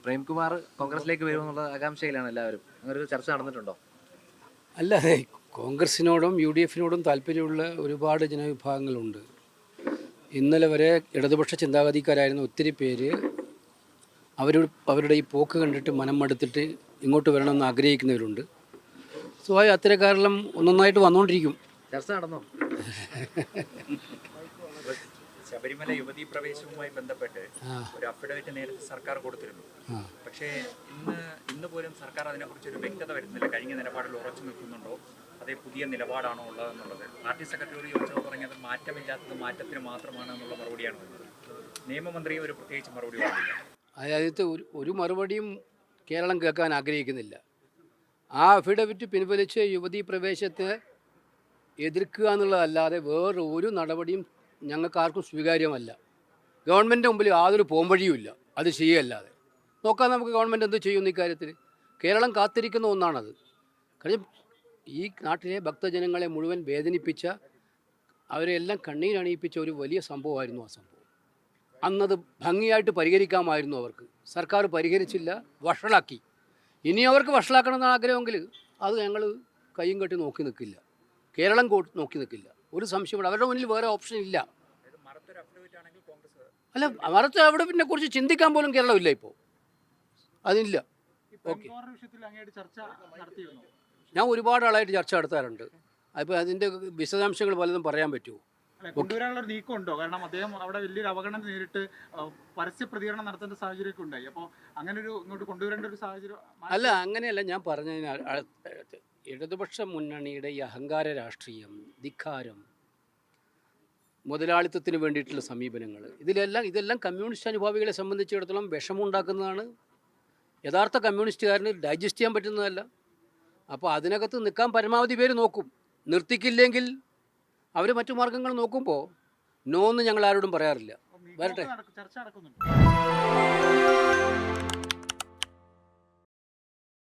പ്രേംകുമാർ കോൺഗ്രസിലേക്ക് വരുമെന്നുള്ള ആകാംക്ഷയിലാണ് എല്ലാവരും. അങ്ങനെ ഒരു ചർച്ച നടന്നിട്ടുണ്ടോ? അല്ലാതെ കോൺഗ്രസിനോടും യു ഡി എഫിനോടും താല്പര്യമുള്ള ഒരുപാട് ജനവിഭാഗങ്ങളുണ്ട്. ഇന്നലെ വരെ ഇടതുപക്ഷ ചിന്താഗതിക്കാരായിരുന്ന ഒത്തിരി പേര് അവരുടെ ഈ പോക്ക് കണ്ടിട്ട് മനം മടുത്തിട്ട് ഇങ്ങോട്ട് വരണമെന്ന് ആഗ്രഹിക്കുന്നവരുണ്ട്. സ്വാഭാവികം അത്തരക്കാരെല്ലാം ഒന്നൊന്നായിട്ട് വന്നുകൊണ്ടിരിക്കും. ചർച്ച നടന്നോ? ശബരിമല യുവതീ പ്രവേശവുമായി ബന്ധപ്പെട്ട് ഒരു അഫിഡവിറ്റ് നേരത്തെ സർക്കാർ കൊടുത്തിരുന്നു. പക്ഷേ ഇന്ന് പോലും സർക്കാർ അതിനെക്കുറിച്ച് ഒരു വ്യക്തത വരുന്നില്ല. കഴിഞ്ഞ നിലപാടിൽ ഉറച്ചു നിൽക്കുന്നുണ്ടോ, അതേ പുതിയ നിലപാടാണോ ഉള്ളതെന്നുള്ളത്. പാർട്ടി സെക്രട്ടറിയോട് ചോദിച്ചപ്പോൾ പറഞ്ഞത് മാറ്റമില്ലാത്തത് മാറ്റത്തിന് മാത്രമാണ് എന്നുള്ള മറുപടിയാണ് വരുന്നത്. നിയമമന്ത്രി ഒരു പ്രത്യേകിച്ച് മറുപടി പറഞ്ഞില്ല. അതായത് ഒരു മറുപടിയും കേരളം കേൾക്കാൻ ആഗ്രഹിക്കുന്നില്ല. ആ അഫിഡവിറ്റ് പിൻവലിച്ച് യുവതീ പ്രവേശത്തെ എതിർക്കുക എന്നുള്ളതല്ലാതെ വേറെ ഒരു നടപടിയും ഞങ്ങൾക്ക് ആർക്കും സ്വീകാര്യമല്ല. ഗവൺമെൻറ്റിൻ്റെ മുമ്പിൽ യാതൊരു പോംവഴിയുമില്ല അത് ചെയ്യുകയല്ലാതെ. നോക്കാം നമുക്ക് ഗവൺമെൻറ് എന്ത് ചെയ്യുന്ന ഇക്കാര്യത്തിൽ. കേരളം കാത്തിരിക്കുന്ന ഒന്നാണത്. കാര്യം ഈ നാട്ടിലെ ഭക്തജനങ്ങളെ മുഴുവൻ വേദനിപ്പിച്ച, അവരെല്ലാം കണ്ണീരണിയിപ്പിച്ച ഒരു വലിയ സംഭവമായിരുന്നു ആ സംഭവം. അന്നത് ഭംഗിയായിട്ട് പരിഹരിക്കാമായിരുന്നു അവർക്ക്. സർക്കാർ പരിഹരിച്ചില്ല, വഷളാക്കി. ഇനി അവർക്ക് വഷളാക്കണമെന്ന് ആഗ്രഹമെങ്കിൽ അത് ഞങ്ങൾ കയ്യും കെട്ടി നോക്കി നിൽക്കില്ല. കേരളം നോക്കി നിൽക്കില്ല. ഒരു സംശയമുണ്ട്, അവരുടെ മുന്നിൽ വേറെ ഓപ്ഷൻ ഇല്ല. അല്ല, മറത്ത അഫിഡവിറ്റിനെ കുറിച്ച് ചിന്തിക്കാൻ പോലും കേരളം ഇല്ല ഇപ്പോൾ. അതില്ല. ഓക്കെ, ഞാൻ ഒരുപാട് ആളായിട്ട് ചർച്ച നടത്താറുണ്ട്. അപ്പോൾ അതിൻ്റെ വിശദാംശങ്ങൾ പലതും പറയാൻ പറ്റുമോ? കൊണ്ടുവരാനുള്ള നീക്കമുണ്ടോ? കാരണം അദ്ദേഹം അവിടെ വലിയൊരു അപകടം നേരിട്ട് പരസ്യ പ്രതികരണം നടത്തേണ്ട സാഹചര്യമൊക്കെ ഉണ്ടായി. അപ്പോൾ അങ്ങനെ ഒരു ഇങ്ങോട്ട് കൊണ്ടുവരേണ്ട ഒരു സാഹചര്യം അല്ല, അങ്ങനെയല്ല ഞാൻ പറഞ്ഞതിനാൽ. ഇടതുപക്ഷ മുന്നണിയുടെ ഈ അഹങ്കാര രാഷ്ട്രീയം, ധിക്കാരം, മുതലാളിത്തത്തിന് വേണ്ടിയിട്ടുള്ള സമീപനങ്ങൾ, ഇതെല്ലാം കമ്മ്യൂണിസ്റ്റ് അനുഭാവികളെ സംബന്ധിച്ചിടത്തോളം വിഷമുണ്ടാക്കുന്നതാണ്. യഥാർത്ഥ കമ്മ്യൂണിസ്റ്റുകാരന് ഡൈജസ്റ്റ് ചെയ്യാൻ പറ്റുന്നതല്ല. അപ്പോൾ അതിനകത്ത് നിൽക്കാൻ പരമാവധി പേര് നോക്കും. നിർത്തിക്കില്ലെങ്കിൽ അവർ മറ്റു മാർഗങ്ങൾ നോക്കുമ്പോൾ നോ എന്ന് ഞങ്ങൾ ആരോടും പറയാറില്ല. വരട്ടെ. ചർച്ച നടക്കുന്നുണ്ട്.